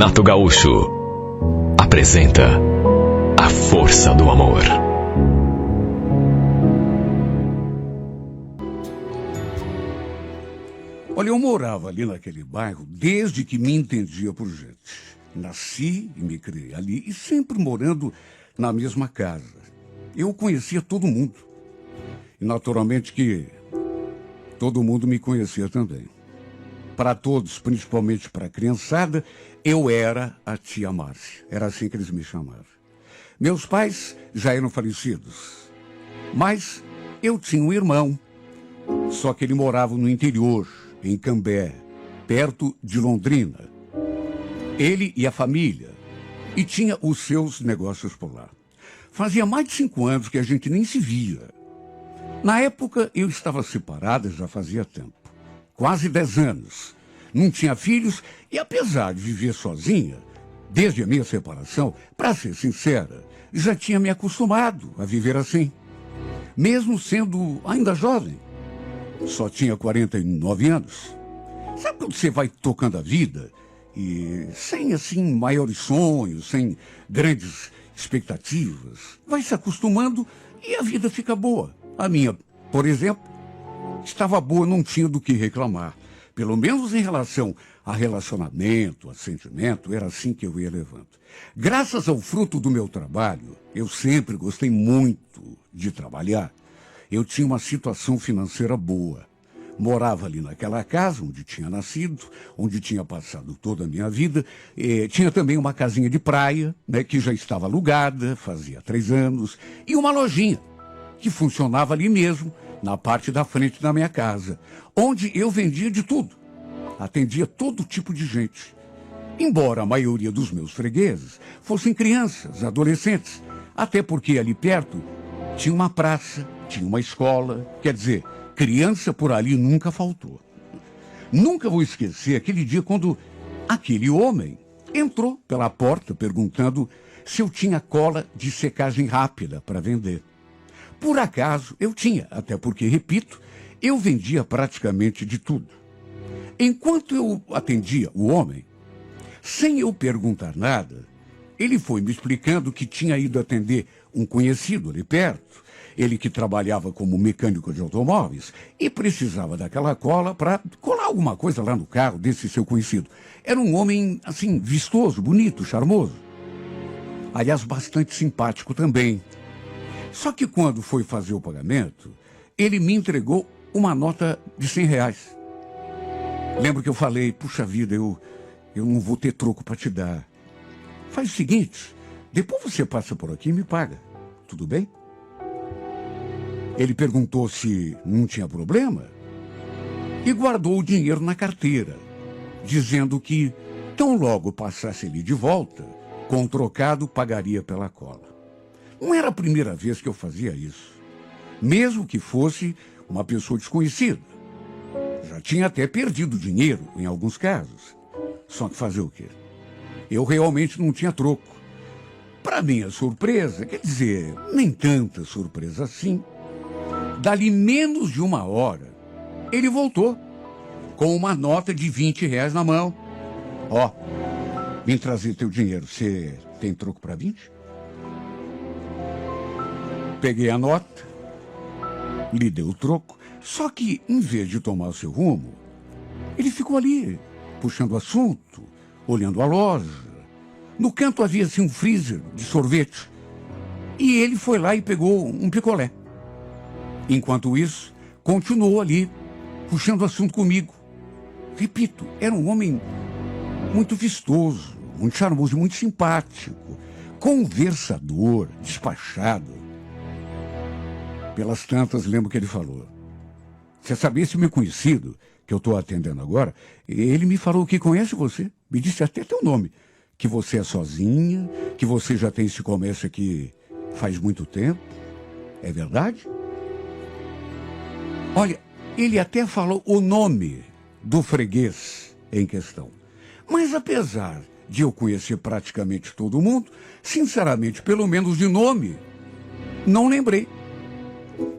Renato Gaúcho apresenta A Força do Amor. Olha, eu morava ali naquele bairro desde que me entendia por gente. Nasci e me criei ali e sempre morando na mesma casa. Eu conhecia todo mundo. E naturalmente que todo mundo me conhecia também. Para todos, principalmente para a criançada, eu era a tia Márcia. Era assim que eles me chamavam. Meus pais já eram falecidos. Mas eu tinha um irmão, só que ele morava no interior, em Cambé, perto de Londrina. Ele e a família, e tinha os seus negócios por lá. Fazia mais de 5 anos que a gente nem se via. Na época, eu estava separada já fazia tempo. Quase 10 anos. Não tinha filhos e, apesar de viver sozinha, desde a minha separação, para ser sincera, já tinha me acostumado a viver assim. Mesmo sendo ainda jovem. Só tinha 49 anos. Sabe quando você vai tocando a vida e sem, assim, maiores sonhos, sem grandes expectativas, vai se acostumando e a vida fica boa. A minha, por exemplo, estava boa, não tinha do que reclamar. Pelo menos em relação a relacionamento, a sentimento, era assim que eu ia levando. Graças ao fruto do meu trabalho, eu sempre gostei muito de trabalhar. Eu tinha uma situação financeira boa. Morava ali naquela casa onde tinha nascido, onde tinha passado toda a minha vida. Tinha também uma casinha de praia, né, que já estava alugada, fazia 3 anos, e uma lojinha que funcionava ali mesmo, na parte da frente da minha casa, onde eu vendia de tudo. Atendia todo tipo de gente. Embora a maioria dos meus fregueses fossem crianças, adolescentes, até porque ali perto tinha uma praça, tinha uma escola, quer dizer, criança por ali nunca faltou. Nunca vou esquecer aquele dia quando aquele homem entrou pela porta perguntando se eu tinha cola de secagem rápida para vender. Por acaso, eu tinha, até porque, repito, eu vendia praticamente de tudo. Enquanto eu atendia o homem, sem eu perguntar nada, ele foi me explicando que tinha ido atender um conhecido ali perto, ele que trabalhava como mecânico de automóveis e precisava daquela cola para colar alguma coisa lá no carro desse seu conhecido. Era um homem, assim, vistoso, bonito, charmoso. Aliás, bastante simpático também. Só que quando foi fazer o pagamento, ele me entregou uma nota de R$100. Lembro que eu falei, puxa vida, eu não vou ter troco para te dar. Faz o seguinte, depois você passa por aqui e me paga, tudo bem? Ele perguntou se não tinha problema e guardou o dinheiro na carteira, dizendo que tão logo passasse ele de volta, com o trocado pagaria pela cola. Não era a primeira vez que eu fazia isso, mesmo que fosse uma pessoa desconhecida. Já tinha até perdido dinheiro em alguns casos. Só que fazer o quê? Eu realmente não tinha troco. Para minha surpresa, quer dizer, nem tanta surpresa assim, dali menos de 1 hora, ele voltou com uma nota de R$20 na mão. Ó, vim trazer teu dinheiro, você tem troco para 20? Peguei a nota, lhe dei o troco, só que, em vez de tomar o seu rumo, ele ficou ali, puxando o assunto, olhando a loja. No canto havia, assim, um freezer de sorvete. E ele foi lá e pegou um picolé. Enquanto isso, continuou ali, puxando o assunto comigo. Repito, era um homem muito vistoso, muito charmoso, muito simpático, conversador, despachado. Pelas tantas, lembro que ele falou. Você sabia esse meu conhecido, que eu estou atendendo agora? Ele me falou que conhece você. Me disse até teu nome. Que você é sozinha, que você já tem esse comércio aqui faz muito tempo. É verdade? Olha, ele até falou o nome do freguês em questão. Mas apesar de eu conhecer praticamente todo mundo, sinceramente, pelo menos de nome, não lembrei.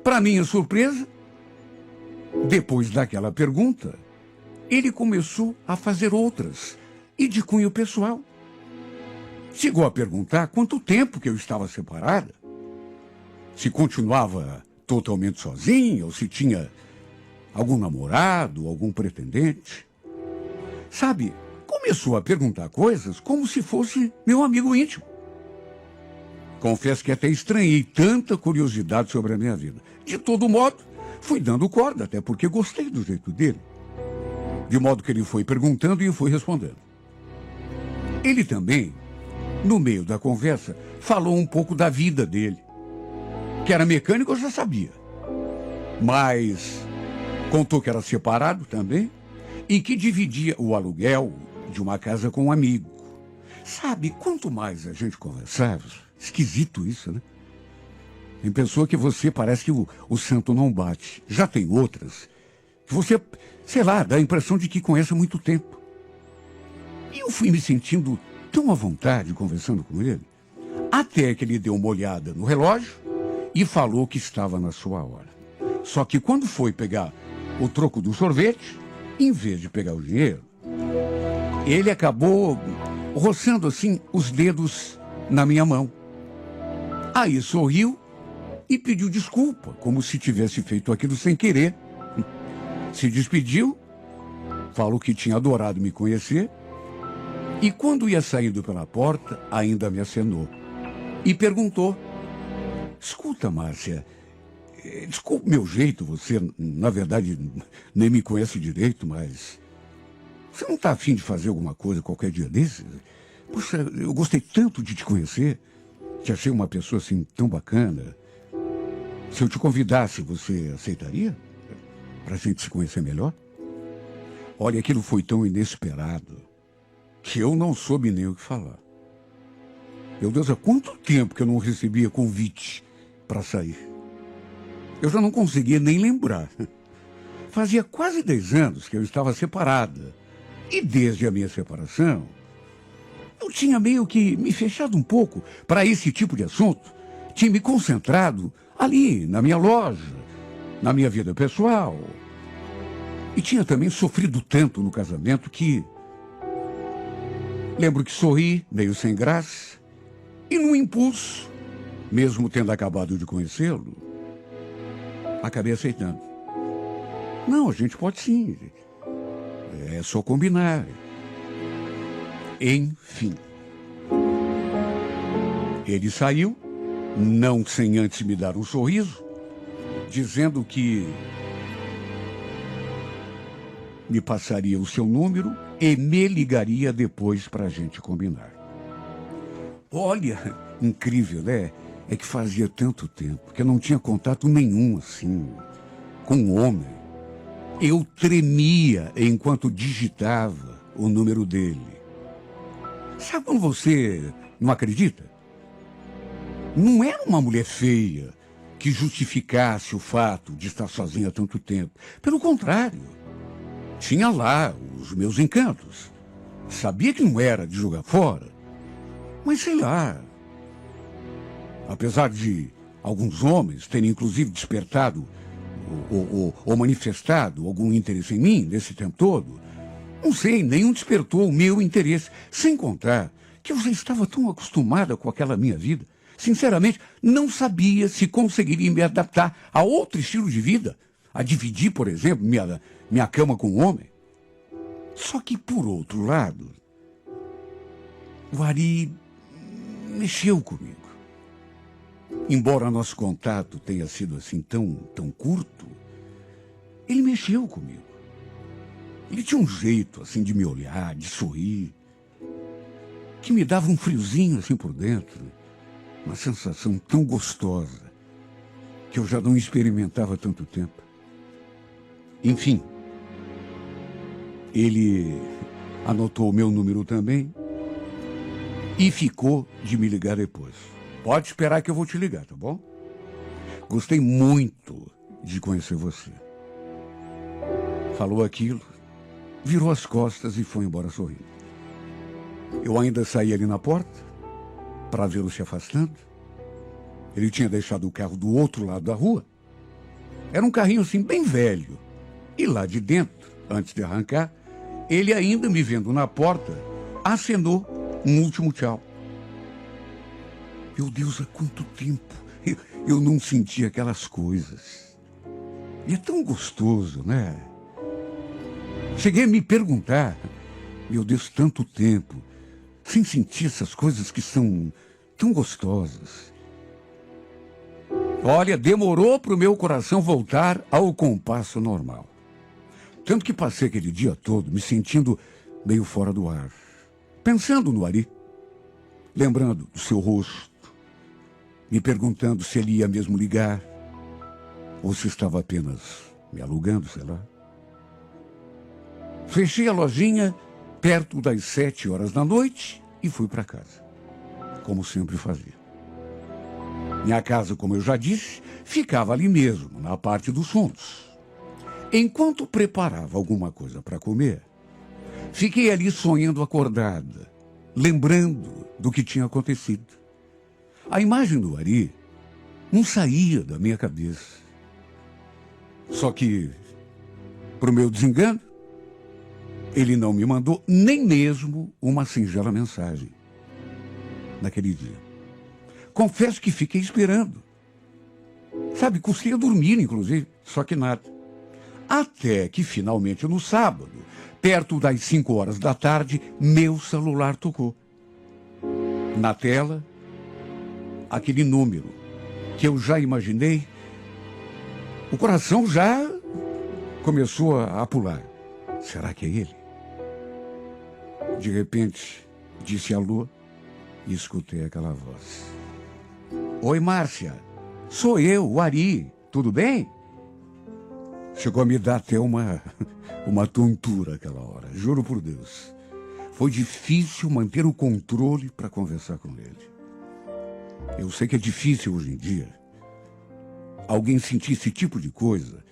Para minha surpresa, depois daquela pergunta, ele começou a fazer outras e de cunho pessoal. Chegou a perguntar quanto tempo que eu estava separada, se continuava totalmente sozinha ou se tinha algum namorado, algum pretendente. Sabe, começou a perguntar coisas como se fosse meu amigo íntimo. Confesso que até estranhei tanta curiosidade sobre a minha vida. De todo modo, fui dando corda, até porque gostei do jeito dele. De modo que ele foi perguntando e eu fui respondendo. Ele também, no meio da conversa, falou um pouco da vida dele. Que era mecânico, eu já sabia. Mas contou que era separado também e que dividia o aluguel de uma casa com um amigo. Sabe, quanto mais a gente conversava, esquisito isso, né? Tem pessoa que você parece que o santo não bate. Já tem outras que você, sei lá, dá a impressão de que conhece há muito tempo. E eu fui me sentindo tão à vontade conversando com ele, até que ele deu uma olhada no relógio e falou que estava na sua hora. Só que quando foi pegar o troco do sorvete, em vez de pegar o dinheiro, ele acabou roçando assim os dedos na minha mão. Aí sorriu e pediu desculpa, como se tivesse feito aquilo sem querer. Se despediu, falou que tinha adorado me conhecer e quando ia saindo pela porta, ainda me acenou e perguntou: escuta, Márcia, desculpe meu jeito, você, na verdade, nem me conhece direito, mas você não está afim de fazer alguma coisa qualquer dia desses? Poxa, eu gostei tanto de te conhecer, te achei uma pessoa assim tão bacana. Se eu te convidasse, você aceitaria? Para a gente se conhecer melhor? Olha, aquilo foi tão inesperado que eu não soube nem o que falar. Meu Deus, há quanto tempo que eu não recebia convite para sair? Eu já não conseguia nem lembrar. Fazia quase 10 anos que eu estava separada. E desde a minha separação, eu tinha meio que me fechado um pouco para esse tipo de assunto. Tinha me concentrado ali, na minha loja, na minha vida pessoal. E tinha também sofrido tanto no casamento que... Lembro que sorri, meio sem graça, e num impulso, mesmo tendo acabado de conhecê-lo, acabei aceitando. Não, a gente pode sim. É só combinar. Enfim. Ele saiu, não sem antes me dar um sorriso, dizendo que me passaria o seu número e me ligaria depois para a gente combinar. Olha, incrível, né? É que fazia tanto tempo que eu não tinha contato nenhum, assim, com um homem. Eu tremia enquanto digitava o número dele. Sabe quando você não acredita? Não era uma mulher feia que justificasse o fato de estar sozinha há tanto tempo. Pelo contrário, tinha lá os meus encantos. Sabia que não era de jogar fora, mas sei lá. Apesar de alguns homens terem inclusive despertado ou manifestado algum interesse em mim nesse tempo todo, não sei, nenhum despertou o meu interesse. Sem contar que eu já estava tão acostumada com aquela minha vida. Sinceramente, não sabia se conseguiria me adaptar a outro estilo de vida. A dividir, por exemplo, minha cama com um homem. Só que, por outro lado, o Ari mexeu comigo. Embora nosso contato tenha sido assim tão curto, ele mexeu comigo. Ele tinha um jeito assim de me olhar, de sorrir, que me dava um friozinho assim por dentro, uma sensação tão gostosa que eu já não experimentava há tanto tempo. Enfim, ele anotou o meu número também e ficou de me ligar depois. Pode esperar que eu vou te ligar, tá bom? Gostei muito de conhecer você. Falou aquilo, virou as costas e foi embora sorrindo. Eu ainda saí ali na porta para vê-lo se afastando. Ele tinha deixado o carro do outro lado da rua. Era um carrinho assim bem velho. E lá de dentro, antes de arrancar, ele ainda me vendo na porta, acenou um último tchau. Meu Deus, há quanto tempo eu não sentia aquelas coisas. E é tão gostoso, né? Cheguei a me perguntar, meu Deus, tanto tempo, sem sentir essas coisas que são tão gostosas. Olha, demorou para o meu coração voltar ao compasso normal. Tanto que passei aquele dia todo me sentindo meio fora do ar. Pensando no Ari, lembrando do seu rosto, me perguntando se ele ia mesmo ligar, ou se estava apenas me alugando, sei lá. Fechei a lojinha perto das 7 horas da noite e fui para casa, como sempre fazia. Minha casa, como eu já disse, ficava ali mesmo, na parte dos fundos. Enquanto preparava alguma coisa para comer, fiquei ali sonhando acordada, lembrando do que tinha acontecido. A imagem do Ari não saía da minha cabeça. Só que, para o meu desengano, ele não me mandou nem mesmo uma singela mensagem naquele dia. Confesso que fiquei esperando. Sabe, custei a dormir, inclusive, só que nada. Até que, finalmente, no sábado, perto das 5 horas da tarde, meu celular tocou. Na tela, aquele número que eu já imaginei, o coração já começou a pular. Será que é ele? De repente, disse alô e escutei aquela voz. Oi, Márcia. Sou eu, o Ari. Tudo bem? Chegou a me dar até uma tontura aquela hora. Juro por Deus. Foi difícil manter o controle para conversar com ele. Eu sei que é difícil hoje em dia alguém sentir esse tipo de coisa.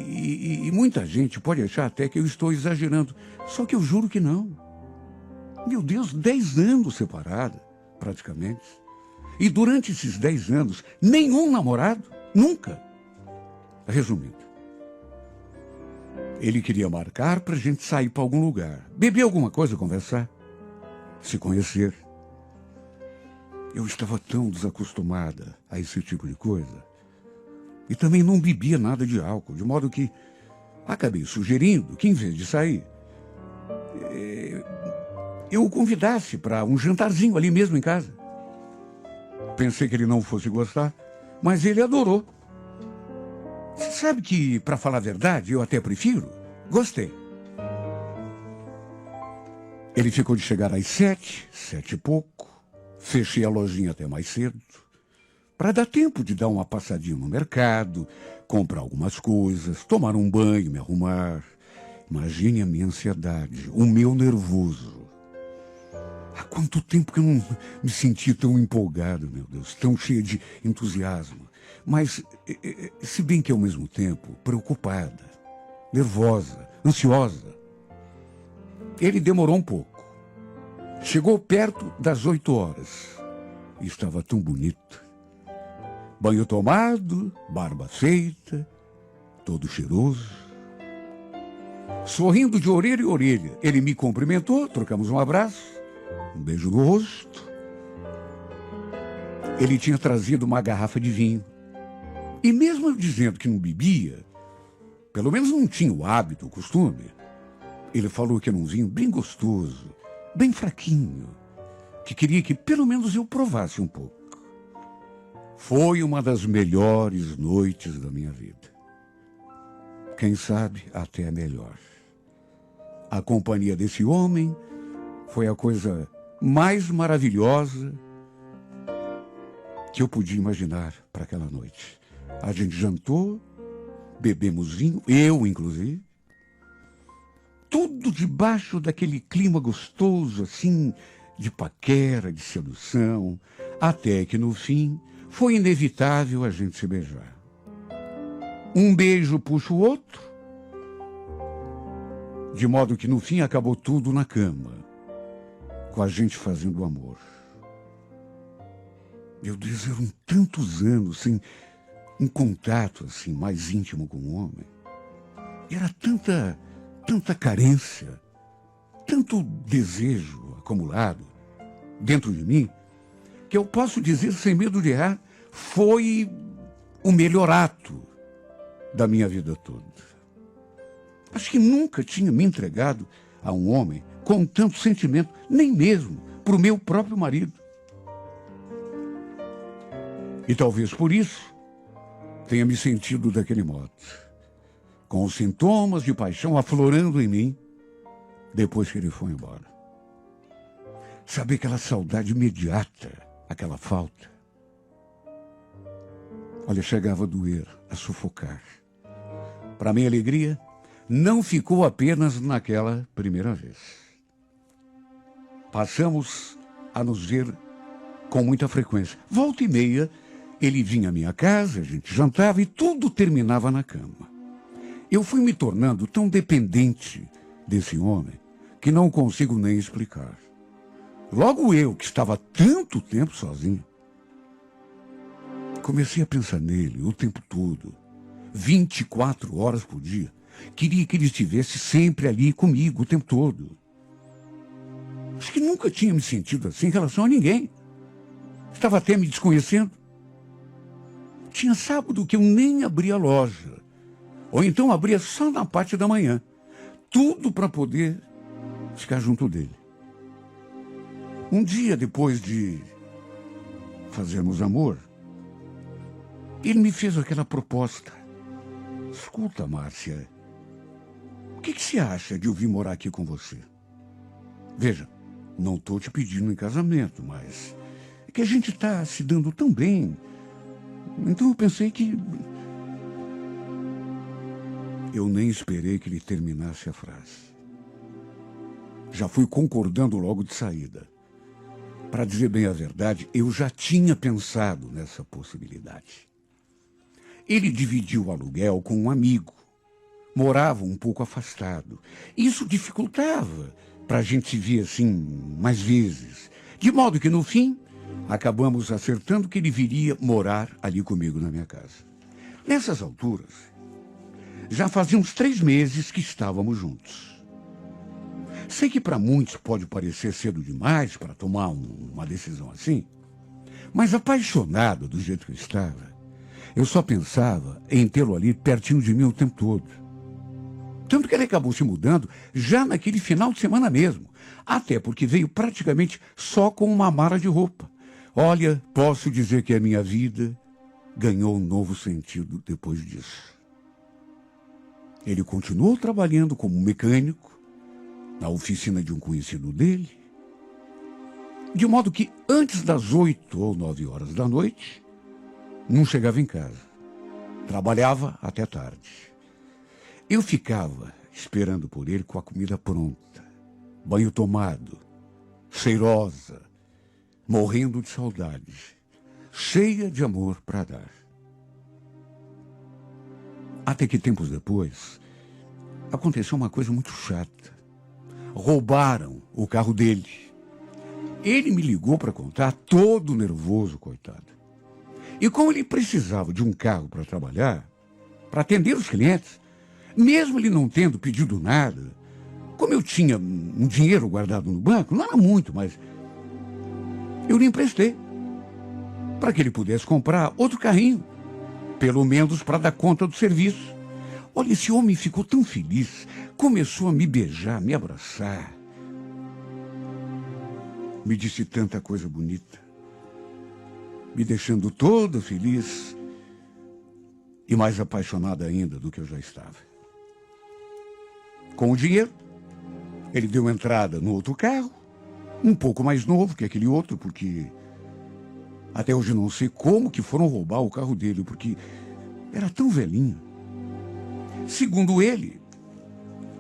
E muita gente pode achar até que eu estou exagerando. Só que eu juro que não. Meu Deus, 10 anos separada, praticamente. E durante esses 10 anos, nenhum namorado, nunca. Resumindo, ele queria marcar para a gente sair para algum lugar, beber alguma coisa, conversar, se conhecer. Eu estava tão desacostumada a esse tipo de coisa. E também não bebia nada de álcool, de modo que acabei sugerindo que, em vez de sair, eu o convidasse para um jantarzinho ali mesmo em casa. Pensei que ele não fosse gostar, mas ele adorou. Você sabe que, para falar a verdade, eu até prefiro? Gostei. Ele ficou de chegar às 7, 7 e pouco. Fechei a lojinha até mais cedo, para dar tempo de dar uma passadinha no mercado, comprar algumas coisas, tomar um banho, me arrumar. Imagine a minha ansiedade, o meu nervoso. Há quanto tempo que eu não me senti tão empolgado, meu Deus, tão cheio de entusiasmo. Mas, se bem que ao mesmo tempo, preocupada, nervosa, ansiosa. Ele demorou um pouco. Chegou perto das 8 horas. E estava tão bonito. Banho tomado, barba feita, todo cheiroso. Sorrindo de orelha em orelha, ele me cumprimentou, trocamos um abraço, um beijo no rosto. Ele tinha trazido uma garrafa de vinho. E mesmo eu dizendo que não bebia, pelo menos não tinha o hábito, o costume, ele falou que era um vinho bem gostoso, bem fraquinho, que queria que pelo menos eu provasse um pouco. Foi uma das melhores noites da minha vida. Quem sabe até a melhor. A companhia desse homem foi a coisa mais maravilhosa que eu podia imaginar para aquela noite. A gente jantou, bebemos vinho, eu inclusive, tudo debaixo daquele clima gostoso, assim, de paquera, de sedução, até que no fim foi inevitável a gente se beijar. Um beijo puxa o outro, de modo que no fim acabou tudo na cama, com a gente fazendo amor. Meu Deus, eram tantos anos sem um contato assim mais íntimo com o homem. Era tanta carência, tanto desejo acumulado dentro de mim, que eu posso dizer sem medo de errar, foi o melhor ato da minha vida toda. Acho que nunca tinha me entregado a um homem com tanto sentimento, nem mesmo para o meu próprio marido. E talvez por isso tenha me sentido daquele modo, com os sintomas de paixão aflorando em mim depois que ele foi embora. Sabe aquela saudade imediata, aquela falta? Olha, chegava a doer, a sufocar. Para minha alegria, não ficou apenas naquela primeira vez. Passamos a nos ver com muita frequência. Volta e meia, ele vinha à minha casa, a gente jantava e tudo terminava na cama. Eu fui me tornando tão dependente desse homem que não consigo nem explicar. Logo eu, que estava tanto tempo sozinho, comecei a pensar nele o tempo todo, 24 horas por dia. Queria que ele estivesse sempre ali comigo o tempo todo. Acho que nunca tinha me sentido assim em relação a ninguém. Estava até me desconhecendo. Tinha sábado que eu nem abria a loja. Ou então abria só na parte da manhã. Tudo para poder ficar junto dele. Um dia depois de fazermos amor, ele me fez aquela proposta. Escuta, Márcia, o que você acha de eu vir morar aqui com você? Veja, não estou te pedindo em casamento, mas é que a gente está se dando tão bem. Então eu pensei que... Eu nem esperei que ele terminasse a frase. Já fui concordando logo de saída. Para dizer bem a verdade, eu já tinha pensado nessa possibilidade. Ele dividiu o aluguel com um amigo. Morava um pouco afastado. Isso dificultava para a gente se ver assim mais vezes. De modo que, no fim, acabamos acertando que ele viria morar ali comigo na minha casa. Nessas alturas, já fazia uns 3 meses que estávamos juntos. Sei que para muitos pode parecer cedo demais para tomar uma decisão assim, mas apaixonado do jeito que eu estava, eu só pensava em tê-lo ali pertinho de mim o tempo todo. Tanto que ele acabou se mudando já naquele final de semana mesmo, até porque veio praticamente só com uma mala de roupa. Olha, posso dizer que a minha vida ganhou um novo sentido depois disso. Ele continuou trabalhando como mecânico na oficina de um conhecido dele, de modo que antes das 8 ou 9 horas da noite, não chegava em casa. Trabalhava até tarde. Eu ficava esperando por ele com a comida pronta, banho tomado, cheirosa, morrendo de saudade, cheia de amor para dar. Até que tempos depois, aconteceu uma coisa muito chata. Roubaram o carro dele. Ele me ligou para contar, todo nervoso, coitado. E como ele precisava de um carro para trabalhar, para atender os clientes, mesmo ele não tendo pedido nada, como eu tinha um dinheiro guardado no banco, não era muito, mas eu lhe emprestei para que ele pudesse comprar outro carrinho, pelo menos para dar conta do serviço. Olha, esse homem ficou tão feliz, começou a me beijar, me abraçar. Me disse tanta coisa bonita, me deixando todo feliz e mais apaixonado ainda do que eu já estava. Com o dinheiro, ele deu entrada no outro carro, um pouco mais novo que aquele outro, porque até hoje não sei como que foram roubar o carro dele, porque era tão velhinho. Segundo ele,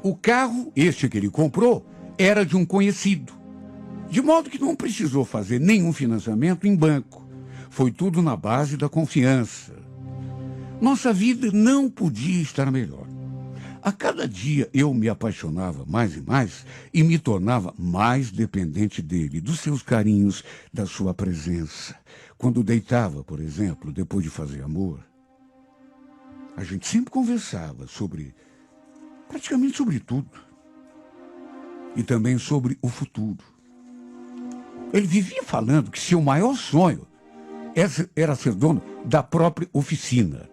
o carro, este que ele comprou, era de um conhecido. De modo que não precisou fazer nenhum financiamento em banco. Foi tudo na base da confiança. Nossa vida não podia estar melhor. A cada dia eu me apaixonava mais e mais e me tornava mais dependente dele, dos seus carinhos, da sua presença. Quando deitava, por exemplo, depois de fazer amor, a gente sempre conversava praticamente sobre tudo. e também sobre o futuro. Ele vivia falando que seu maior sonho era ser dono da própria oficina.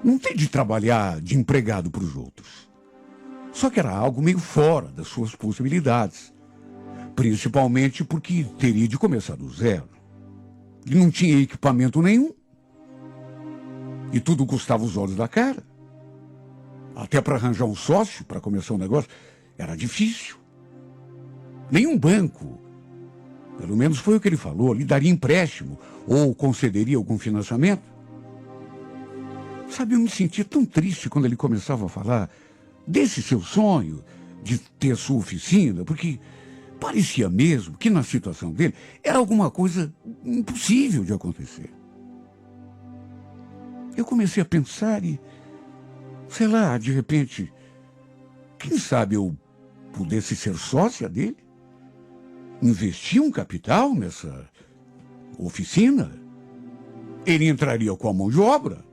Não tem de trabalhar de empregado para os outros. Só que era algo meio fora das suas possibilidades. Principalmente porque teria de começar do zero. Ele não tinha equipamento nenhum. E tudo custava os olhos da cara. Até para arranjar um sócio, para começar um negócio, era difícil. Nenhum banco, pelo menos foi o que ele falou, lhe daria empréstimo ou concederia algum financiamento. Sabe, eu me sentia tão triste quando ele começava a falar desse seu sonho de ter sua oficina, porque parecia mesmo que na situação dele era alguma coisa impossível de acontecer. Eu comecei a pensar e, sei lá, de repente, quem sabe eu pudesse ser sócia dele? Investir um capital nessa oficina? Ele entraria com a mão de obra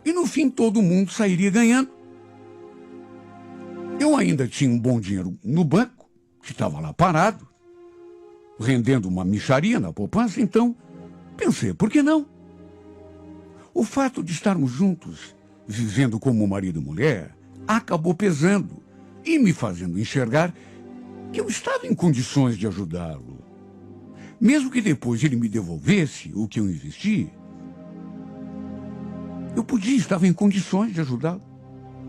e no fim todo mundo sairia ganhando. Eu ainda tinha um bom dinheiro no banco, que estava lá parado, rendendo uma mixaria na poupança, então pensei, por que não? O fato de estarmos juntos, vivendo como marido e mulher, acabou pesando e me fazendo enxergar que eu estava em condições de ajudá-lo. Mesmo que depois ele me devolvesse o que eu investi, eu estava em condições de ajudá-lo.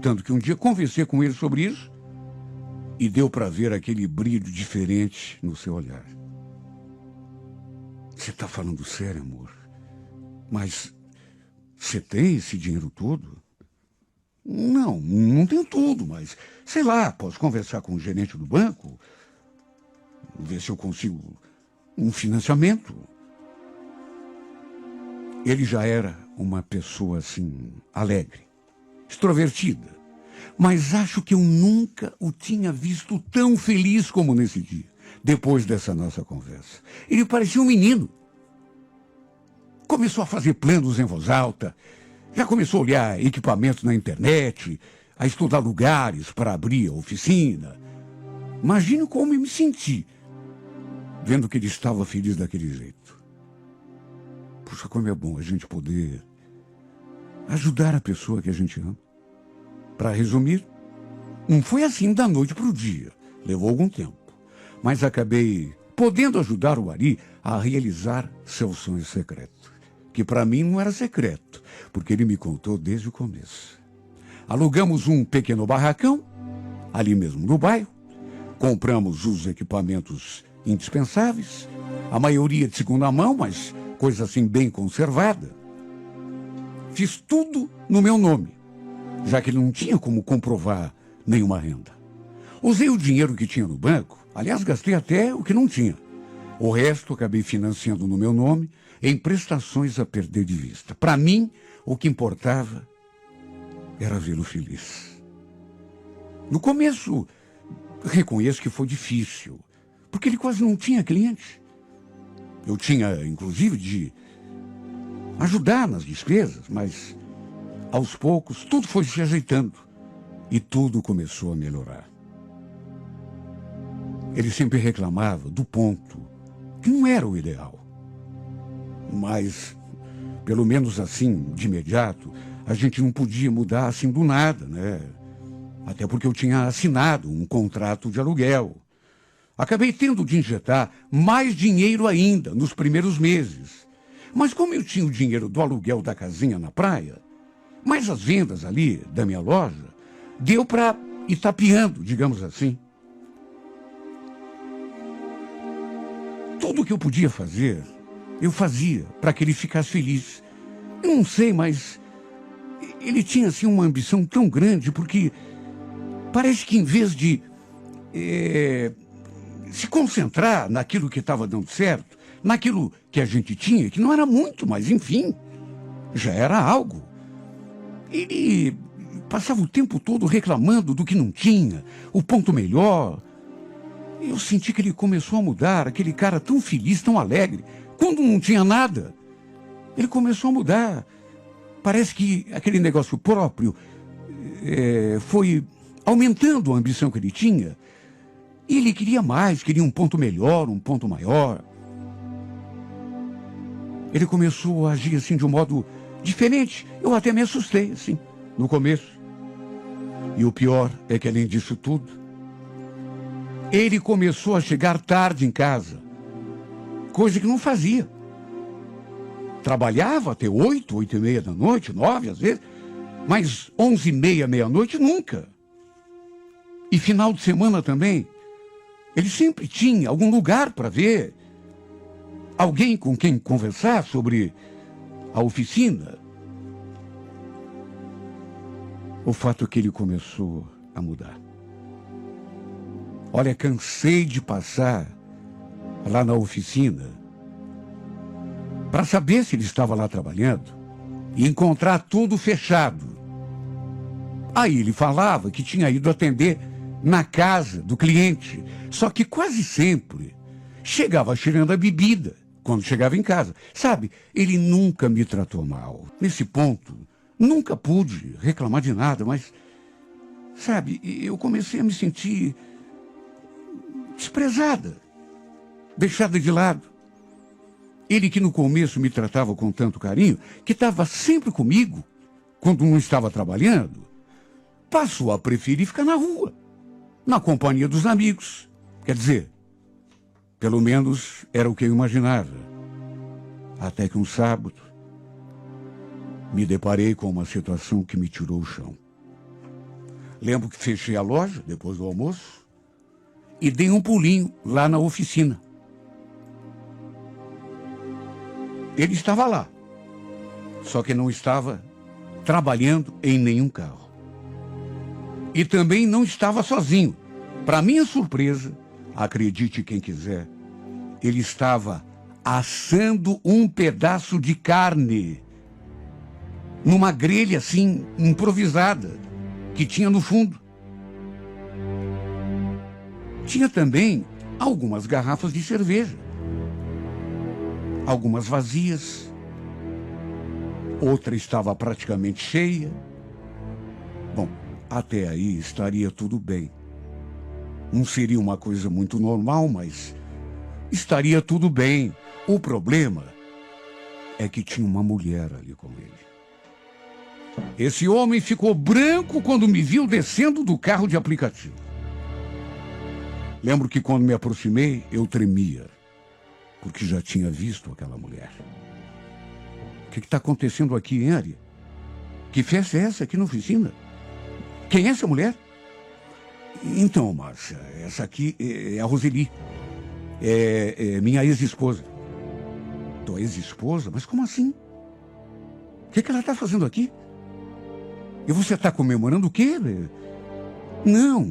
Tanto que um dia conversei com ele sobre isso e deu para ver aquele brilho diferente no seu olhar. Você está falando sério, amor? Mas você tem esse dinheiro todo? Não tenho tudo, mas, sei lá, posso conversar com o gerente do banco, ver se eu consigo um financiamento. Ele já era uma pessoa, assim, alegre, extrovertida, mas acho que eu nunca o tinha visto tão feliz como nesse dia, depois dessa nossa conversa. Ele parecia um menino. Começou a fazer planos em voz alta, já começou a olhar equipamentos na internet, a estudar lugares para abrir a oficina. Imagino como eu me senti, vendo que ele estava feliz daquele jeito. Puxa, como é bom a gente poder ajudar a pessoa que a gente ama. Para resumir, não foi assim da noite para o dia. Levou algum tempo. Mas acabei podendo ajudar o Ari a realizar seu sonho secreto. Que para mim não era secreto, porque ele me contou desde o começo. Alugamos um pequeno barracão, ali mesmo no bairro. Compramos os equipamentos indispensáveis, a maioria de segunda mão, mas coisa assim bem conservada. Fiz tudo no meu nome, já que ele não tinha como comprovar nenhuma renda. Usei o dinheiro que tinha no banco, aliás, gastei até o que não tinha. O resto acabei financiando no meu nome, em prestações a perder de vista. Para mim, o que importava era vê-lo feliz. No começo, reconheço que foi difícil, porque ele quase não tinha cliente. Eu tinha, inclusive, de ajudar nas despesas, mas aos poucos tudo foi se ajeitando e tudo começou a melhorar. Ele sempre reclamava do ponto, que não era o ideal. Mas, pelo menos assim, de imediato, a gente não podia mudar assim do nada, né? Até porque eu tinha assinado um contrato de aluguel. Acabei tendo de injetar mais dinheiro ainda nos primeiros meses. Mas como eu tinha o dinheiro do aluguel da casinha na praia, mais as vendas ali da minha loja, deu para ir tapeando, digamos assim. Tudo o que eu podia fazer, eu fazia para que ele ficasse feliz. Eu não sei, mas ele tinha assim uma ambição tão grande, porque parece que em vez de se concentrar naquilo que estava dando certo, naquilo que a gente tinha, que não era muito, mas enfim, já era algo. Ele passava o tempo todo reclamando do que não tinha, o ponto melhor. Eu senti que ele começou a mudar, aquele cara tão feliz, tão alegre, quando não tinha nada. Ele começou a mudar. Parece que aquele negócio próprio foi aumentando a ambição que ele tinha E ele queria mais, queria um ponto melhor, um ponto maior. Ele começou a agir assim de um modo diferente. Eu até me assustei, assim, no começo. E o pior é que, além disso tudo, ele começou a chegar tarde em casa, coisa que não fazia. Trabalhava até 8, 8:30 da noite, 9 às vezes, mas 11:30, meia-noite, nunca. E final de semana também, ele sempre tinha algum lugar para ver, alguém com quem conversar sobre a oficina. O fato é que ele começou a mudar. Olha, cansei de passar lá na oficina para saber se ele estava lá trabalhando e encontrar tudo fechado. Aí ele falava que tinha ido atender na casa do cliente, só que quase sempre chegava cheirando a bebida quando chegava em casa. Sabe, ele nunca me tratou mal. Nesse ponto, nunca pude reclamar de nada, mas, sabe, eu comecei a me sentir desprezada, deixada de lado. Ele que no começo me tratava com tanto carinho, que estava sempre comigo, quando não estava trabalhando, passou a preferir ficar na rua, na companhia dos amigos. Quer dizer, pelo menos era o que eu imaginava. Até que um sábado, me deparei com uma situação que me tirou o chão. Lembro que fechei a loja depois do almoço e dei um pulinho lá na oficina. Ele estava lá, só que não estava trabalhando em nenhum carro. E também não estava sozinho. Para minha surpresa, acredite quem quiser, ele estava assando um pedaço de carne numa grelha assim, improvisada, que tinha no fundo. Tinha também algumas garrafas de cerveja. Algumas vazias, outra estava praticamente cheia. Bom, até aí estaria tudo bem. Não seria uma coisa muito normal, mas estaria tudo bem. O problema é que tinha uma mulher ali com ele. Esse homem ficou branco quando me viu descendo do carro de aplicativo. Lembro que quando me aproximei, eu tremia, porque já tinha visto aquela mulher. O que está acontecendo aqui, hein, Ari? Que festa é essa aqui na oficina? Quem é essa mulher? Então, Márcia, essa aqui é a Roseli. É minha ex-esposa. Tua ex-esposa? Mas como assim? O que ela está fazendo aqui? E você está comemorando o quê? Não,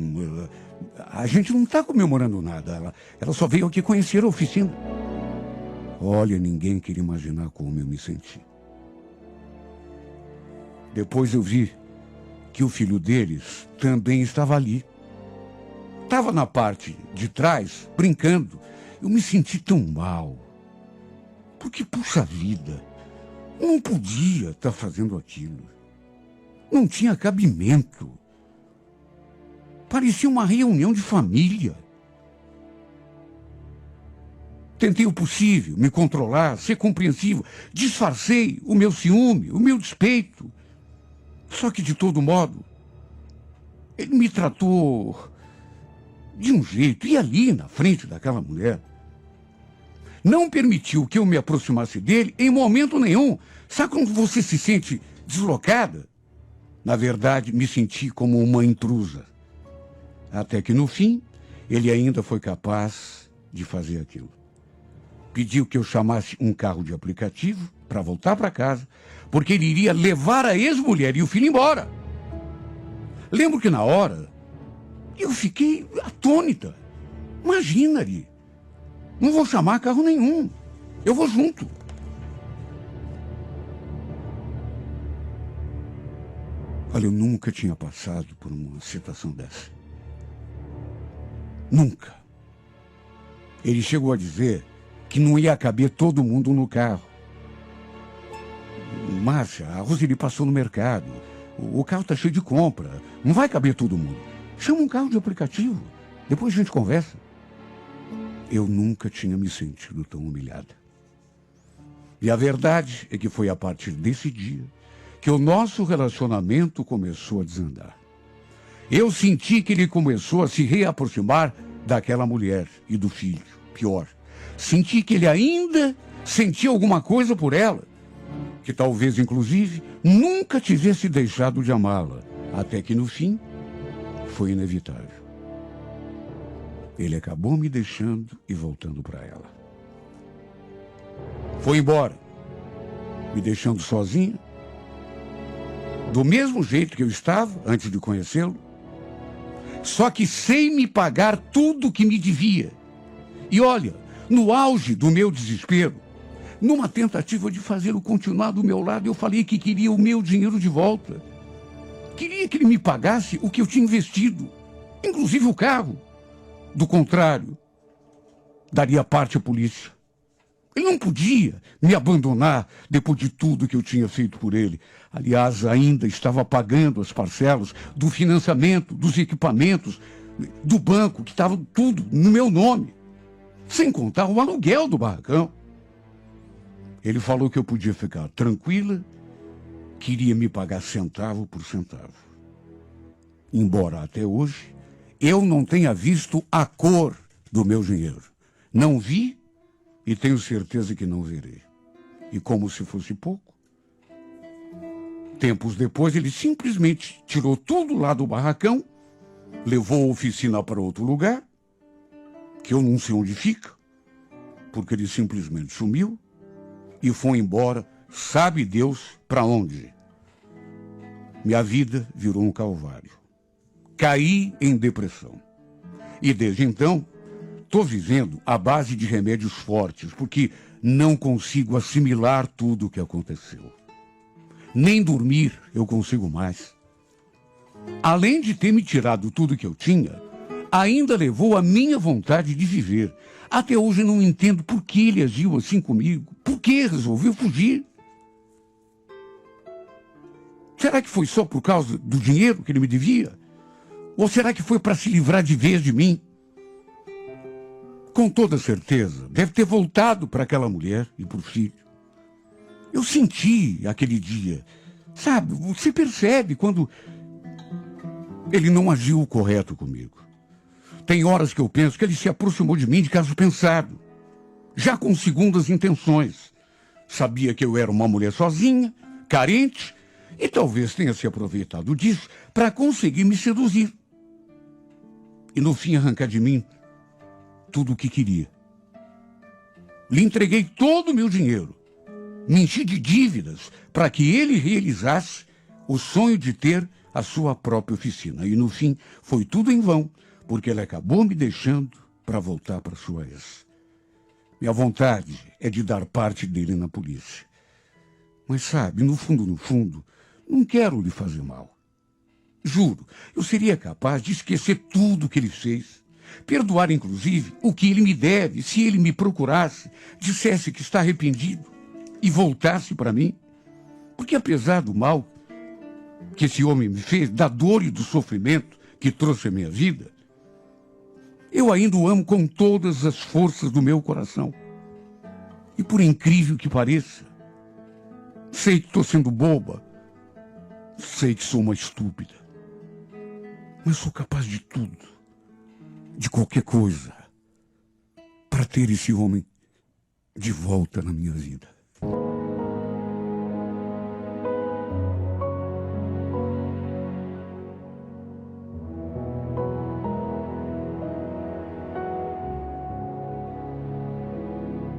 a gente não está comemorando nada. Ela só veio aqui conhecer a oficina. Olha, ninguém queria imaginar como eu me senti. Depois eu vi que o filho deles também estava ali. Estava na parte de trás, brincando. Eu me senti tão mal. Porque, puxa vida, não podia estar fazendo aquilo. Não tinha cabimento. Parecia uma reunião de família. Tentei o possível, me controlar, ser compreensivo. Disfarcei o meu ciúme, o meu despeito. Só que, de todo modo, ele me tratou de um jeito, e ali na frente daquela mulher, não permitiu que eu me aproximasse dele em momento nenhum. Sabe quando você se sente deslocada? Na verdade, me senti como uma intrusa. Até que, no fim, ele ainda foi capaz de fazer aquilo. Pediu que eu chamasse um carro de aplicativo para voltar para casa, porque ele iria levar a ex-mulher e o filho embora. Lembro que na hora, eu fiquei atônita. Imagina ali. Não vou chamar carro nenhum. Eu vou junto. Olha, eu nunca tinha passado por uma situação dessa. Nunca. Ele chegou a dizer que não ia caber todo mundo no carro. Márcia, a Roseli passou no mercado. O carro está cheio de compra. Não vai caber todo mundo. Chama um carro de aplicativo. Depois a gente conversa. Eu nunca tinha me sentido tão humilhada. E a verdade é que foi a partir desse dia que o nosso relacionamento começou a desandar. Eu senti que ele começou a se reaproximar daquela mulher e do filho. Pior, senti que ele ainda sentia alguma coisa por ela, que talvez, inclusive, nunca tivesse deixado de amá-la, até que, no fim, foi inevitável. Ele acabou me deixando e voltando para ela. Foi embora, me deixando sozinha, do mesmo jeito que eu estava antes de conhecê-lo, só que sem me pagar tudo o que me devia. E olha, no auge do meu desespero, numa tentativa de fazê-lo continuar do meu lado, eu falei que queria o meu dinheiro de volta. Queria que ele me pagasse o que eu tinha investido, inclusive o carro. Do contrário, daria parte à polícia. Ele não podia me abandonar depois de tudo que eu tinha feito por ele. Aliás, ainda estava pagando as parcelas do financiamento, dos equipamentos, do banco, que estava tudo no meu nome. Sem contar o aluguel do barracão. Ele falou que eu podia ficar tranquila, queria me pagar centavo por centavo. Embora até hoje eu não tenha visto a cor do meu dinheiro. Não vi e tenho certeza que não verei. E como se fosse pouco, tempos depois ele simplesmente tirou tudo lá do barracão, levou a oficina para outro lugar, que eu não sei onde fica, porque ele simplesmente sumiu e foi embora, sabe Deus para onde. Minha vida virou um calvário. Caí em depressão. E desde então, estou vivendo à base de remédios fortes, porque não consigo assimilar tudo o que aconteceu. Nem dormir eu consigo mais. Além de ter me tirado tudo que eu tinha, ainda levou a minha vontade de viver. Até hoje eu não entendo por que ele agiu assim comigo. Por que resolveu fugir? Será que foi só por causa do dinheiro que ele me devia? Ou será que foi para se livrar de vez de mim? Com toda certeza, deve ter voltado para aquela mulher e para o filho. Eu senti aquele dia, sabe, você percebe quando ele não agiu correto comigo. Tem horas que eu penso que ele se aproximou de mim de caso pensado, já com segundas intenções. Sabia que eu era uma mulher sozinha, carente, e talvez tenha se aproveitado disso para conseguir me seduzir. E no fim arrancar de mim tudo o que queria. Lhe entreguei todo o meu dinheiro. Me enchi de dívidas para que ele realizasse o sonho de ter a sua própria oficina. E no fim foi tudo em vão, porque ele acabou me deixando para voltar para sua ex. Minha vontade é de dar parte dele na polícia. Mas sabe, no fundo, não quero lhe fazer mal. Juro, eu seria capaz de esquecer tudo que ele fez. Perdoar, inclusive, o que ele me deve, se ele me procurasse, dissesse que está arrependido e voltasse para mim. Porque apesar do mal que esse homem me fez, da dor e do sofrimento que trouxe à minha vida, eu ainda o amo com todas as forças do meu coração. E por incrível que pareça, sei que estou sendo boba, sei que sou uma estúpida, mas sou capaz de tudo, de qualquer coisa, para ter esse homem de volta na minha vida.